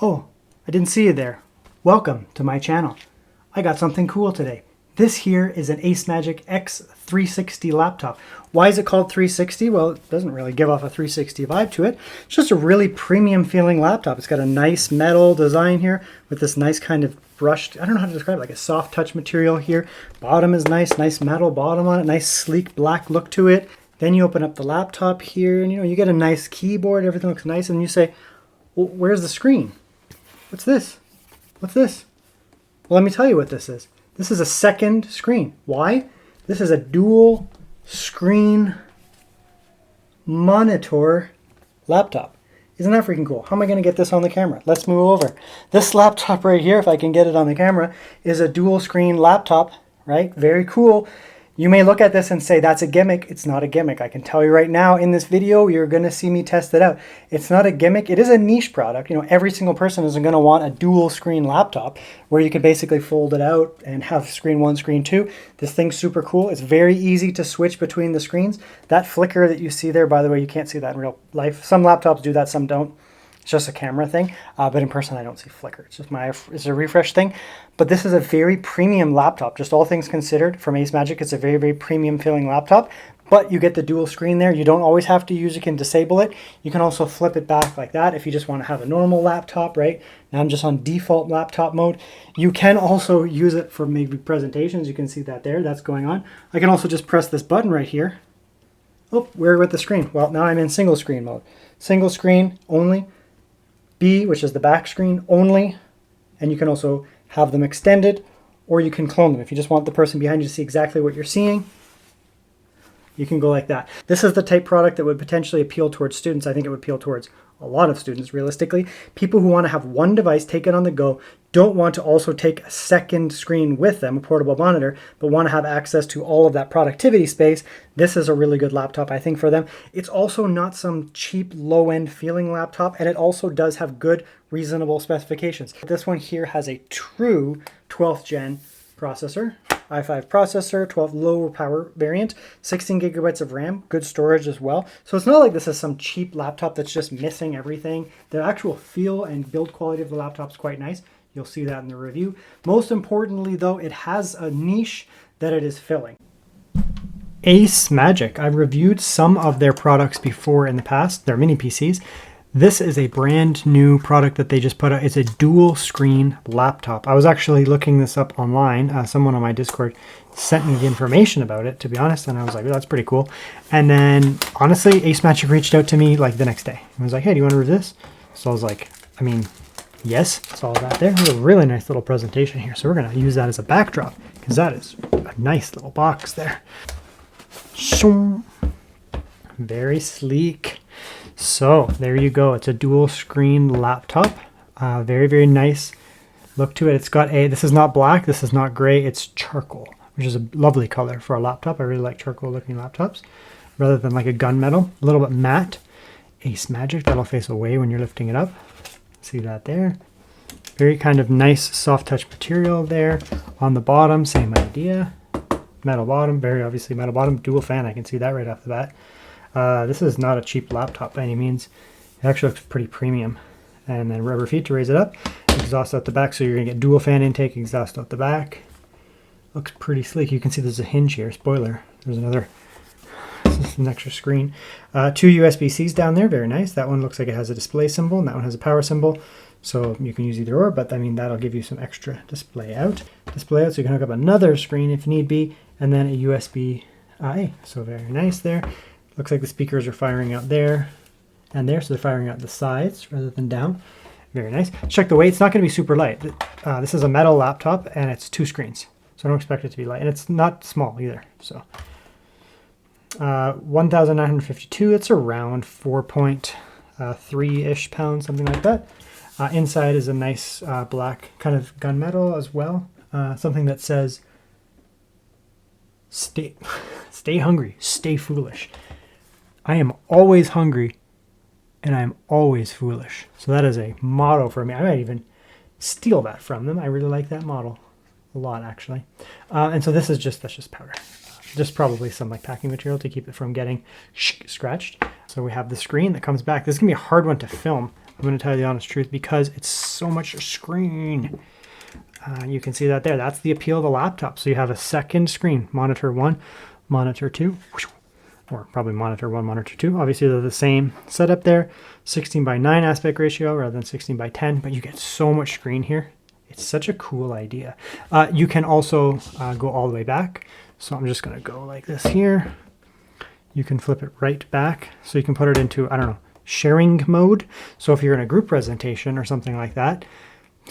Oh, I didn't see you there. Welcome to my channel. I got something cool today. This here is an ACEMAGIC X360 laptop. Why is it called 360? Well, it doesn't really give off a 360 vibe to it. It's just a really premium feeling laptop. It's got a nice metal design here with this nice kind of brushed, I don't know how to describe it, like a soft touch material here. Bottom is nice metal bottom on it, nice sleek black look to it. Then you open up the laptop here and you get a nice keyboard, everything looks nice, and you say, well, where's the screen? What's this? What's this? Well, let me tell you what this is. This is a second screen. Why? This is a dual screen monitor laptop. Isn't that freaking cool? How am I going to get this on the camera? Let's move over. This laptop right here, if I can get it on the camera, is a dual screen laptop, right? Very cool. You may look at this and say, that's a gimmick. It's not a gimmick. I can tell you right now in this video, you're going to see me test it out. It's not a gimmick. It is a niche product. Every single person isn't going to want a dual screen laptop where you can basically fold it out and have screen one, screen two. This thing's super cool. It's very easy to switch between the screens. That flicker that you see there, by the way, you can't see that in real life. Some laptops do that, some don't. It's just a camera thing, but in person I don't see flicker. It's just it's a refresh thing. But this is a very premium laptop, just all things considered. From ACEMAGIC, it's a very, very premium feeling laptop. But you get the dual screen there. You don't always have to use it. You can disable it. You can also flip it back like that if you just want to have a normal laptop, right? Now I'm just on default laptop mode. You can also use it for maybe presentations. You can see that there. That's going on. I can also just press this button right here. Oh, we're with the screen. Well, now I'm in single screen mode. Single screen only. B, which is the back screen only, and you can also have them extended, or you can clone them. If you just want the person behind you to see exactly what you're seeing, you can go like that. This is the type product that would potentially appeal towards students. I think it would appeal towards a lot of students, realistically. People who want to have one device, take it on the go, don't want to also take a second screen with them, a portable monitor, but want to have access to all of that productivity space. This is a really good laptop, I think, for them. It's also not some cheap, low-end feeling laptop, and it also does have good, reasonable specifications. This one here has a true 12th gen processor, i5 processor, 12 lower power variant, 16 gigabytes of RAM, good storage as well. So it's not like this is some cheap laptop that's just missing everything. The actual feel and build quality of the laptop is quite nice. You'll see that in the review. Most importantly though, it has a niche that it is filling. ACEMAGIC. I've reviewed some of their products before in the past, their mini PCs. This is a brand new product that they just put out. It's a dual screen laptop. I was actually looking this up online. Someone on my Discord sent me the information about it, to be honest, and I was like, oh, that's pretty cool. And then honestly, ACEMAGIC reached out to me like the next day. He was like, hey, do you want to review this? So I was like, I mean, yes, it's all that there. There's a really nice little presentation here. So we're going to use that as a backdrop because that is a nice little box there. Very sleek. So there you go. It's a dual screen laptop. Very, very nice look to it. It's got this is not black, this is not gray, it's charcoal, which is a lovely color for a laptop. I really like charcoal looking laptops rather than like a gunmetal. A little bit matte. ACEMAGIC, that'll face away when you're lifting it up. See that there? Very kind of nice soft touch material there. On the bottom, same idea. Metal bottom, very obviously metal bottom. Dual fan, I can see that right off the bat. This is not a cheap laptop by any means. It actually looks pretty premium. And then rubber feet to raise it up. Exhaust out the back, so you're going to get dual fan intake, exhaust out the back. Looks pretty sleek. You can see there's a hinge here, spoiler. There's another, this is an extra screen. 2 USB-Cs down there, very nice. That one looks like it has a display symbol, and that one has a power symbol. So you can use either or, but I mean, that'll give you some extra display out. Display out, so you can hook up another screen if need be, and then a USB-A. So very nice there. Looks like the speakers are firing out there and there, so they're firing out the sides rather than down. Very nice. Check the weight. It's not going to be super light. This is a metal laptop, and it's 2 screens, so I don't expect it to be light. And it's not small either. So 1,952. It's around 4.3-ish pounds, something like that. Inside is a nice black kind of gunmetal as well. Something that says, stay hungry, stay foolish. I am always hungry and I am always foolish. So that is a motto for me. I might even steal that from them. I really like that model a lot, actually. And so this is that's just powder. Just probably some like packing material to keep it from getting scratched. So we have the screen that comes back. This is gonna be a hard one to film. I'm going to tell you the honest truth, because it's so much screen. You can see that there. That's the appeal of the laptop. So you have a second screen, monitor 1, monitor 2, or probably monitor 1, monitor 2. Obviously, they're the same setup there. 16:9 aspect ratio rather than 16:10, but you get so much screen here. It's such a cool idea. You can also go all the way back. So I'm just going to go like this here. You can flip it right back. So you can put it into, I don't know, sharing mode. So if you're in a group presentation or something like that,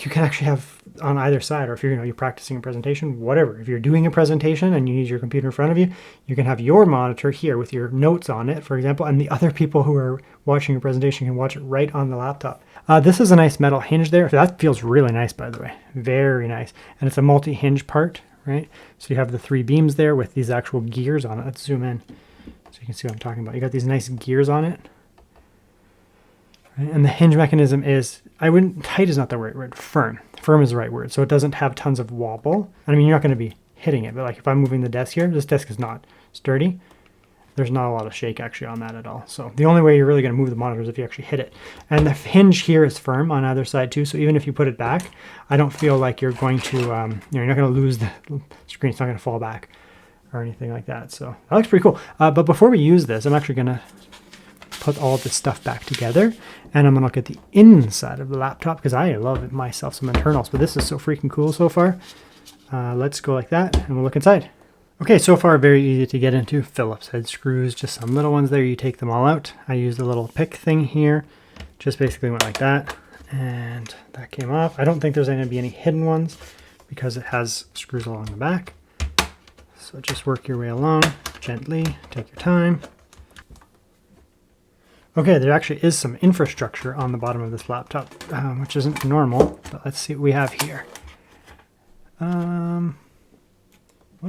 you can actually have on either side, or if you're practicing a presentation, whatever. If you're doing a presentation and you need your computer in front of you, you can have your monitor here with your notes on it, for example, and the other people who are watching your presentation can watch it right on the laptop. This is a nice metal hinge there. That feels really nice, by the way. Very nice. And it's a multi-hinge part, right? So you have the 3 beams there with these actual gears on it. Let's zoom in so you can see what I'm talking about. You got these nice gears on it. And the hinge mechanism is, tight is not the right word, firm. Firm is the right word. So it doesn't have tons of wobble. I mean, you're not going to be hitting it, but like if I'm moving the desk here, this desk is not sturdy. There's not a lot of shake actually on that at all. So the only way you're really going to move the monitor is if you actually hit it. And the hinge here is firm on either side too. So even if you put it back, I don't feel like you're going to, you're not going to lose the screen. It's not going to fall back or anything like that. So that looks pretty cool. But before we use this, I'm actually going to put all this stuff back together, and I'm gonna look at the inside of the laptop because I love it myself, some internals, but this is so freaking cool so far. Let's go like that and we'll look inside. Okay, so far very easy to get into. Phillips head screws, just some little ones there. You take them all out. I used a little pick thing here, just basically went like that, and that came off. I don't think there's going to be any hidden ones because it has screws along the back. So just work your way along gently, take your time. Okay, there actually is some infrastructure on the bottom of this laptop, which isn't normal, but let's see what we have here. What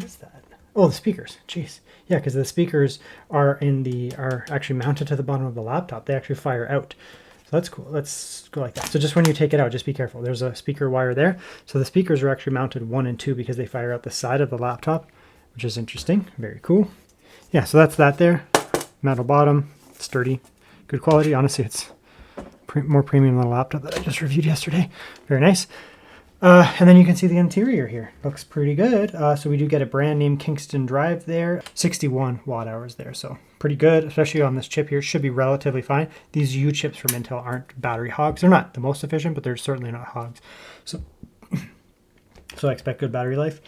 is that? Oh, the speakers. Jeez. Yeah, because the speakers are actually mounted to the bottom of the laptop. They actually fire out. So that's cool. Let's go like that. So just when you take it out, just be careful. There's a speaker wire there. So the speakers are actually mounted 1 and 2 because they fire out the side of the laptop, which is interesting. Very cool. Yeah, so that's that there. Metal bottom, sturdy. Good quality. Honestly, it's more premium than a laptop that I just reviewed yesterday. Very nice. And then you can see the interior here. Looks pretty good. So we do get a brand name Kingston drive there. 61 watt hours there. So pretty good, especially on this chip here. Should be relatively fine. These U chips from Intel aren't battery hogs. They're not the most efficient, but they're certainly not hogs. So I expect good battery life.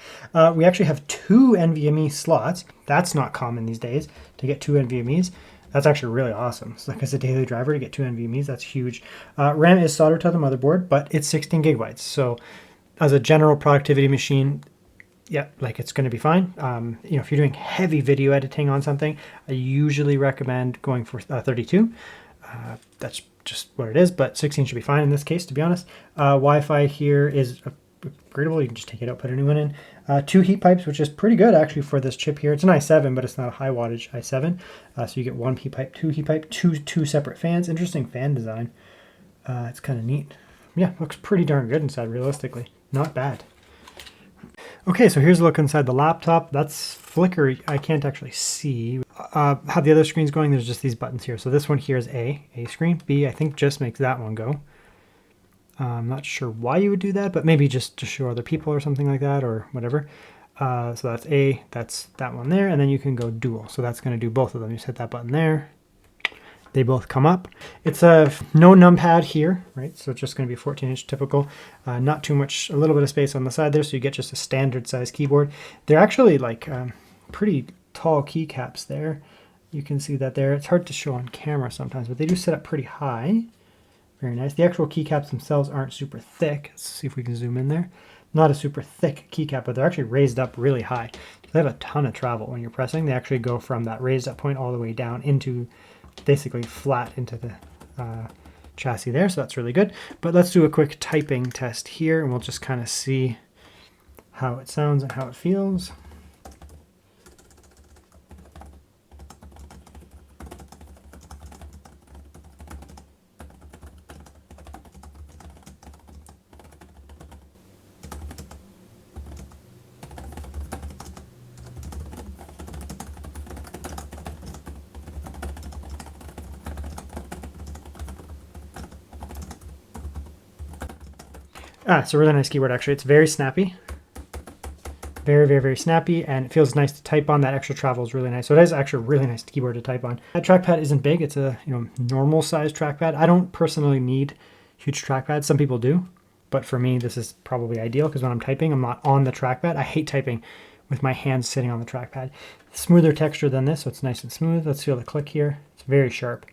We actually have 2 NVMe slots. That's not common these days to get 2 NVMe's. That's actually really awesome. So like as a daily driver to get 2 NVMe's, that's huge. RAM is soldered to the motherboard, but it's 16 gigabytes. So as a general productivity machine, yeah, like it's going to be fine. If you're doing heavy video editing on something, I usually recommend going for 32. That's just what it is, but 16 should be fine in this case, to be honest. Wi-Fi here is upgradable. You can just take it out, put a new one in. 2 heat pipes, which is pretty good actually for this chip here. It's an i7, but it's not a high wattage i7. So you get 1 heat pipe, 2 heat pipe, two separate fans. Interesting fan design. It's kind of neat. Yeah, looks pretty darn good inside, realistically. Not bad. Okay, so here's a look inside the laptop. That's flickery. I can't actually see how the other screen's going. There's just these buttons here. So this one here is A screen. B, I think just makes that one go. I'm not sure why you would do that, but maybe just to show other people or something like that or whatever. So that's A, that's that one there, and then you can go dual. So that's going to do both of them. You just hit that button there. They both come up. It's a no numpad here, right? So it's just going to be 14-inch typical. Not too much, a little bit of space on the side there, so you get just a standard size keyboard. They're actually like pretty tall keycaps there. You can see that there. It's hard to show on camera sometimes, but they do set up pretty high. Very nice. The actual keycaps themselves aren't super thick. Let's see if we can zoom in there. Not a super thick keycap, but they're actually raised up really high. They have a ton of travel when you're pressing. They actually go from that raised up point all the way down into basically flat into the chassis there. So that's really good. But let's do a quick typing test here and we'll just kind of see how it sounds and how it feels. It's a really nice keyboard actually. It's very snappy. Very, very, very snappy, and it feels nice to type on. That extra travel is really nice. So it is actually a really nice keyboard to type on. That trackpad isn't big. It's a normal size trackpad. I don't personally need huge trackpads. Some people do, but for me, this is probably ideal because when I'm typing, I'm not on the trackpad. I hate typing with my hands sitting on the trackpad. Smoother texture than this, so it's nice and smooth. Let's feel the click here. It's very sharp.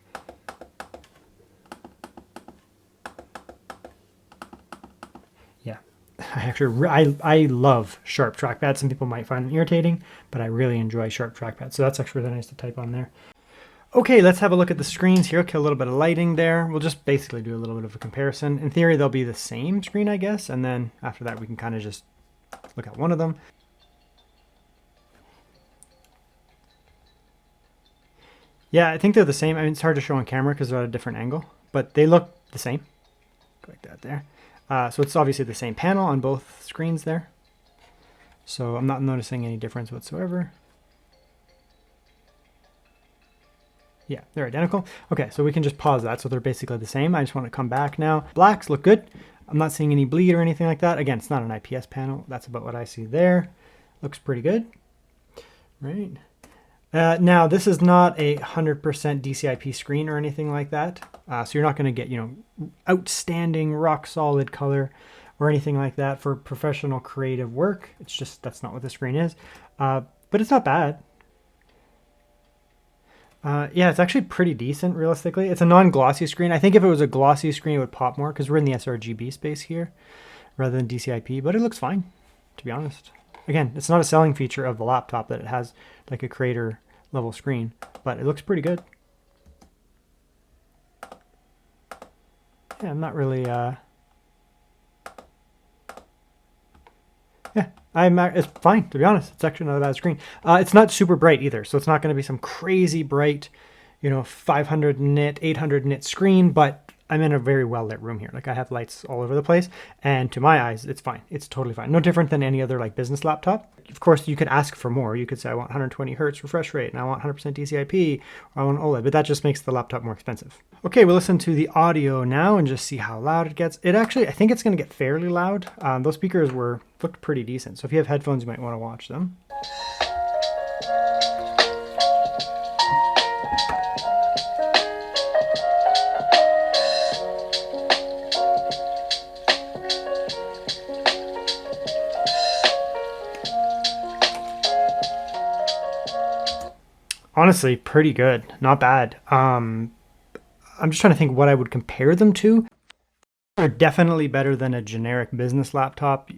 I love sharp trackpads. Some people might find them irritating, but I really enjoy sharp trackpads. So that's actually really nice to type on there. Okay, let's have a look at the screens here. Okay, a little bit of lighting there. We'll just basically do a little bit of a comparison. In theory, they'll be the same screen, I guess. And then after that, we can kind of just look at one of them. Yeah, I think they're the same. I mean, it's hard to show on camera because they're at a different angle, but they look the same. Go like that there. So it's obviously the same panel on both screens there. So I'm not noticing any difference whatsoever. Yeah, they're identical. Okay, so we can just pause that. So they're basically the same. I just want to come back now. Blacks look good. I'm not seeing any bleed or anything like that. Again, it's not an IPS panel. That's about what I see there. Looks pretty good. Right. Now, this is not a 100% DCI-P screen or anything like that. So you're not going to get, outstanding rock solid color or anything like that for professional creative work. It's just, that's not what the screen is. But it's not bad. Yeah, it's actually pretty decent, realistically. It's a non-glossy screen. I think if it was a glossy screen, it would pop more because we're in the sRGB space here rather than DCI-P, but it looks fine, to be honest. Again, it's not a selling feature of the laptop that it has like a creator level screen, but it looks pretty good. Yeah, I'm not really, yeah, it's fine, to be honest. It's actually not a bad screen. It's not super bright either, so it's not going to be some crazy bright, 500 nit, 800 nit screen, but I'm in a very well lit room here. Like I have lights all over the place, and to my eyes, it's fine. It's totally fine. No different than any other like business laptop. Of course, you could ask for more. You could say, I want 120 hertz refresh rate, and I want 100% DCI-P, or I want OLED, but that just makes the laptop more expensive. Okay, we'll listen to the audio now and just see how loud it gets. It actually, I think it's going to get fairly loud. Those speakers looked pretty decent. So if you have headphones, you might want to watch them. Honestly, pretty good. Not bad. I'm just trying to think what I would compare them to. They're definitely better than a generic business laptop.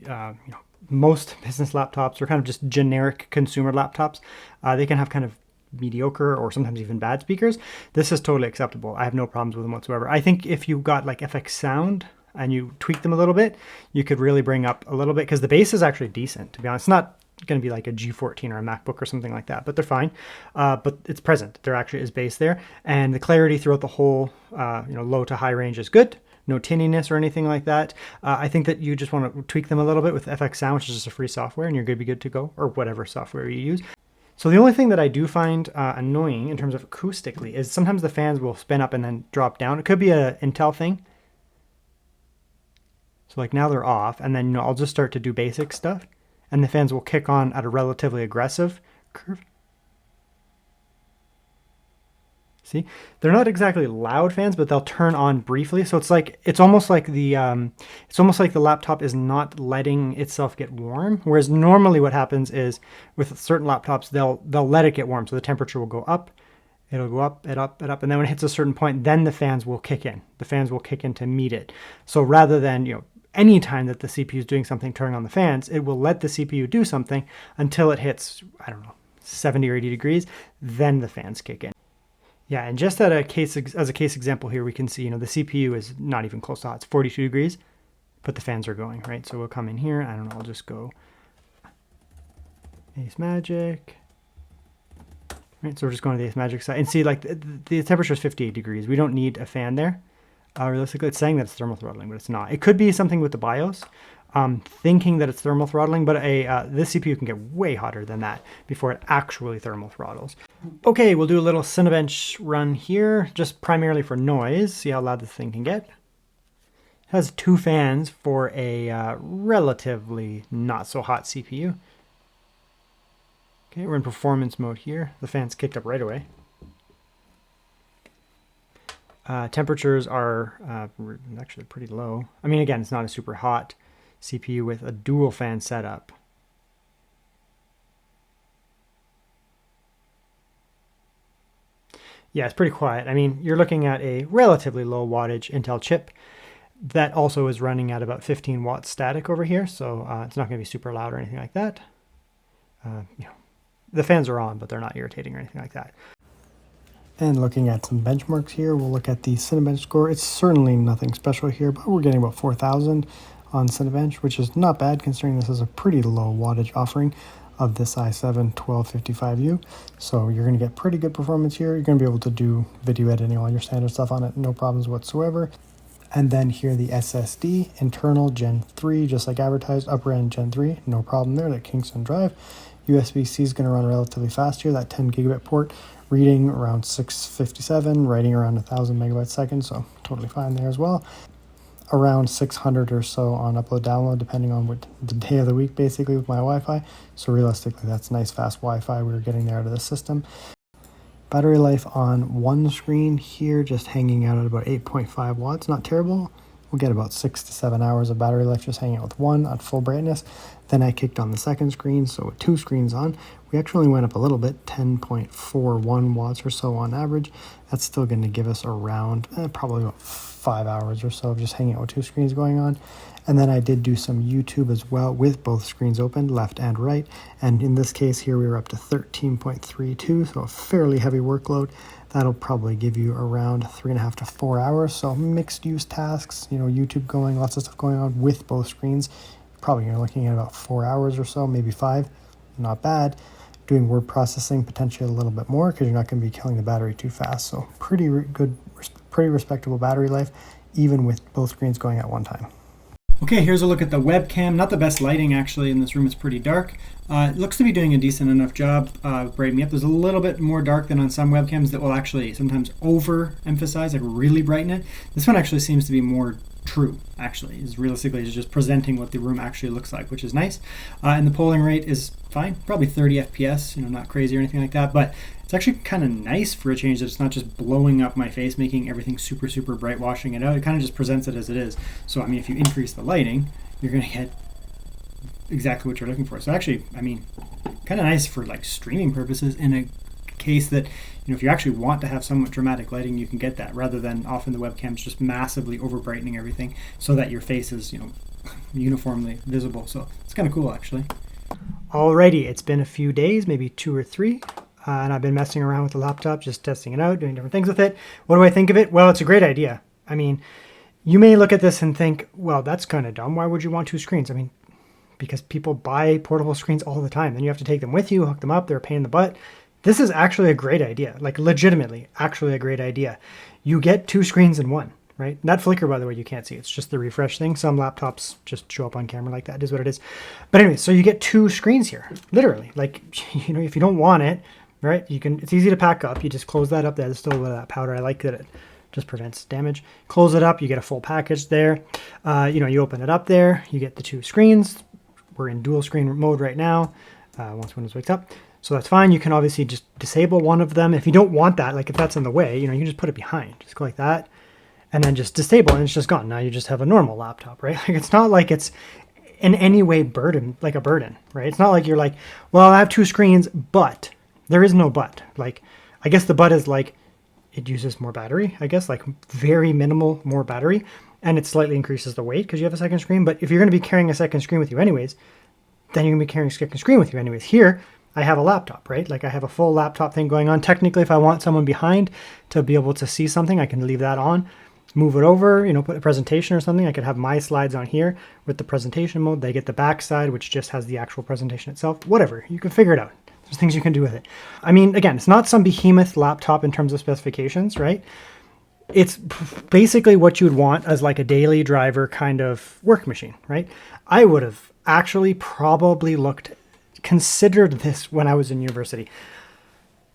Most business laptops are kind of just generic consumer laptops. They can have kind of mediocre or sometimes even bad speakers. This is totally acceptable. I have no problems with them whatsoever. I think if you got like FX Sound and you tweak them a little bit, you could really bring up a little bit because the bass is actually decent, to be honest. It's not going to be like a G14 or a MacBook or something like that, but they're fine. But it's present. There actually is bass there, and the clarity throughout the whole low to high range is good. No tinniness or anything like that. I think that you just want to tweak them a little bit with FX Sound, which is just a free software, and you're going to be good to go, or whatever software you use. So the only thing that I do find annoying in terms of acoustically is sometimes the fans will spin up and then drop down. It could be an Intel thing. So like now they're off, and then I'll just start to do basic stuff, and the fans will kick on at a relatively aggressive curve. See, they're not exactly loud fans, but they'll turn on briefly. So it's almost like the laptop is not letting itself get warm. Whereas normally what happens is with certain laptops, they'll let it get warm. So the temperature will go up, it'll go up, and up. And then when it hits a certain point, then the fans will kick in. The fans will kick in to meet it. So rather than, any time that the CPU is doing something, turning on the fans, it will let the CPU do something until it hits, 70 or 80 degrees. Then the fans kick in. Yeah, and just as a case example here, we can see, the CPU is not even close to hot. It's 42 degrees, but the fans are going, right? So we'll come in here. I'll just go ACEMAGIC. Right, so we're just going to the ACEMAGIC side. And see, like, the temperature is 58 degrees. We don't need a fan there. Realistically, it's saying that it's thermal throttling, but it's not. It could be something with the BIOS. Thinking that it's thermal throttling, but this CPU can get way hotter than that before it actually thermal throttles. Okay, we'll do a little Cinebench run here, just primarily for noise, see how loud this thing can get. has 2 fans for a relatively not so hot CPU. Okay, we're in performance mode here. The fan's kicked up right away. Temperatures are actually pretty low. I mean, again, it's not a super hot CPU with a dual fan setup. Yeah, it's pretty quiet. I mean, you're looking at a relatively low wattage Intel chip that also is running at about 15 watts static over here, so it's not going to be super loud or anything like that. You know, the fans are on, but they're not irritating or anything like that. And looking at some benchmarks here, we'll look at the Cinebench score. It's certainly nothing special here, but we're getting about 4,000 on Cinebench, which is not bad considering this is a pretty low wattage offering of this i7-1255U. So you're going to get pretty good performance here. You're going to be able to do video editing, all your standard stuff on it, no problems whatsoever. And then here the SSD, internal Gen 3, just like advertised, upper end Gen 3, no problem there, that Kingston drive. USB-C is going to run relatively fast here, that 10 gigabit port, reading around 657, writing around 1,000 megabytes a second, so totally fine there as well. Around 600 or so on upload download, depending on what the day of the week, basically, with my Wi-Fi. So realistically, that's nice fast Wi-Fi we were getting there out of the system. Battery life on one screen here, just hanging out at about 8.5 watts, not terrible. We'll get about 6 to 7 hours of battery life just hanging out with one at full brightness. Then I kicked on the second screen, so with 2 screens on, we actually went up a little bit, 10.41 watts or so on average. That's still going to give us around probably about 5 hours or so of just hanging out with 2 screens going on. And then I did do some YouTube as well with both screens open, left and right. And in this case here, we were up to 13.32, so a fairly heavy workload. That'll probably give you around 3.5 to 4 hours. So mixed use tasks, you know, YouTube going, lots of stuff going on with both screens. Probably you're looking at about 4 hours or so, maybe 5. Not bad. Doing word processing, potentially a little bit more because you're not going to be killing the battery too fast. So pretty good, pretty respectable battery life, even with both screens going at one time. Okay, here's a look at the webcam. Not the best lighting actually in this room. It's pretty dark. It looks to be doing a decent enough job brightening me up. There's a little bit more dark than on some webcams that will actually sometimes overemphasize, like really brighten it. This one actually seems to be more true, actually. Is realistically is just presenting what the room actually looks like, which is nice. And the polling rate is fine, probably 30 FPS, you know, not crazy or anything like that, but it's actually kind of nice for a change that it's not just blowing up my face, making everything super, super bright, washing it out. It kind of just presents it as it is. So, I mean, if you increase the lighting, you're going to get exactly what you're looking for. So actually, I mean, kind of nice for like streaming purposes in a case that, you know, if you actually want to have somewhat dramatic lighting, you can get that rather than often the webcam's just massively over brightening everything so that your face is, you know, uniformly visible. So it's kind of cool actually. Alrighty, it's been a few days, maybe 2 or 3. And I've been messing around with the laptop, just testing it out, doing different things with it. What do I think of it? Well, it's a great idea. I mean, you may look at this and think, well, that's kind of dumb. Why would you want 2 screens? I mean, because people buy portable screens all the time. Then you have to take them with you, hook them up. They're a pain in the butt. This is actually a great idea, like legitimately, actually a great idea. You get 2 screens in one, right? That flicker, by the way, you can't see. It's just the refresh thing. Some laptops just show up on camera like that. It is what it is. But anyway, so you get 2 screens here, literally. Like, you know, if you don't want it, right, you can. It's easy to pack up. You just close that up. There's still a bit of that powder. I like that it just prevents damage. Close it up. You get a full package there. You know, you open it up there. You get the 2 screens. We're in dual screen mode right now. Once Windows wakes up. So that's fine. You can obviously just disable one of them. If you don't want that, like if that's in the way, you know, you can just put it behind. Just go like that and then just disable and it's just gone. Now you just have a normal laptop, right? Like it's not like it's in any way burden, like a burden, right? It's not like you're like, well, I have 2 screens, but there is no but. Like, I guess the but is like it uses more battery, I guess, like very minimal more battery, and it slightly increases the weight because you have a second screen. But if you're going to be carrying a second screen with you anyways, then you're going to be carrying a second screen with you anyways. Here, I have a laptop, right? Like I have a full laptop thing going on. Technically, if I want someone behind to be able to see something, I can leave that on, move it over, you know, put a presentation or something. I could have my slides on here with the presentation mode. They get the back side, which just has the actual presentation itself. Whatever, you can figure it out. There's things you can do with it. I mean, again, it's not some behemoth laptop in terms of specifications, right? It's basically what you would want as like a daily driver kind of work machine, right? I would have actually probably considered this when I was in university.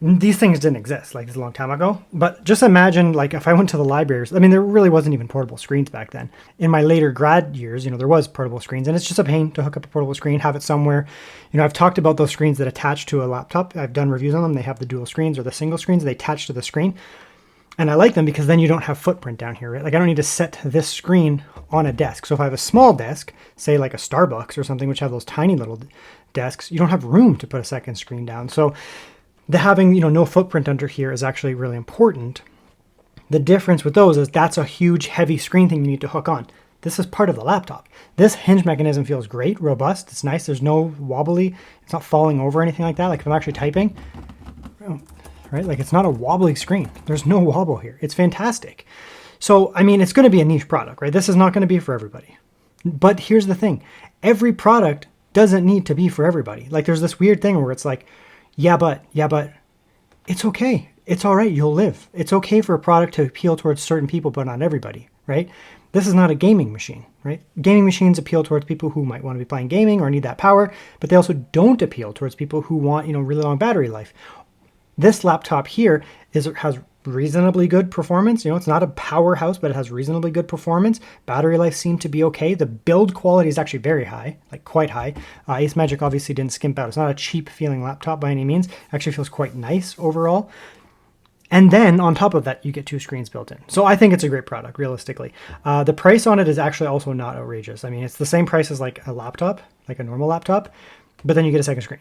These things didn't exist like this a long time ago, but just imagine like if I went to the libraries, I mean, there really wasn't even portable screens back then. In my later grad years, there was portable screens, and it's just a pain to hook up a portable screen, have it somewhere. I've talked about those screens that attach to a laptop. I've done reviews on them. They have the dual screens or the single screens. They attach to the screen. And I like them because then you don't have footprint down here, right? Like I don't need to set this screen on a desk. So if I have a small desk, say like a Starbucks or something, which have those tiny little desks, you don't have room to put a second screen down. So the having, no footprint under here is actually really important. The difference with those is that's a huge heavy screen thing you need to hook on. This is part of the laptop. This hinge mechanism feels great, robust. It's nice. There's no wobbly. It's not falling over or anything like that. Like if I'm actually typing, right? Like it's not a wobbly screen. There's no wobble here. It's fantastic. So, I mean, it's going to be a niche product, right? This is not going to be for everybody. But here's the thing. Every product doesn't need to be for everybody. Like there's this weird thing where it's like, yeah, but it's okay. It's all right. You'll live. It's okay for a product to appeal towards certain people, but not everybody, right? This is not a gaming machine, right? Gaming machines appeal towards people who might want to be playing gaming or need that power, but they also don't appeal towards people who want, really long battery life. This laptop here has reasonably good performance. It's not a powerhouse, but it has reasonably good performance. Battery life seemed to be okay. The build quality is actually very high, like quite high. ACEMAGIC obviously didn't skimp out. It's not a cheap feeling laptop by any means. It actually feels quite nice overall. And then on top of that, you get 2 screens built in. So I think it's a great product, realistically. The price on it is actually also not outrageous. I mean, it's the same price as like a laptop, like a normal laptop, but then you get a second screen.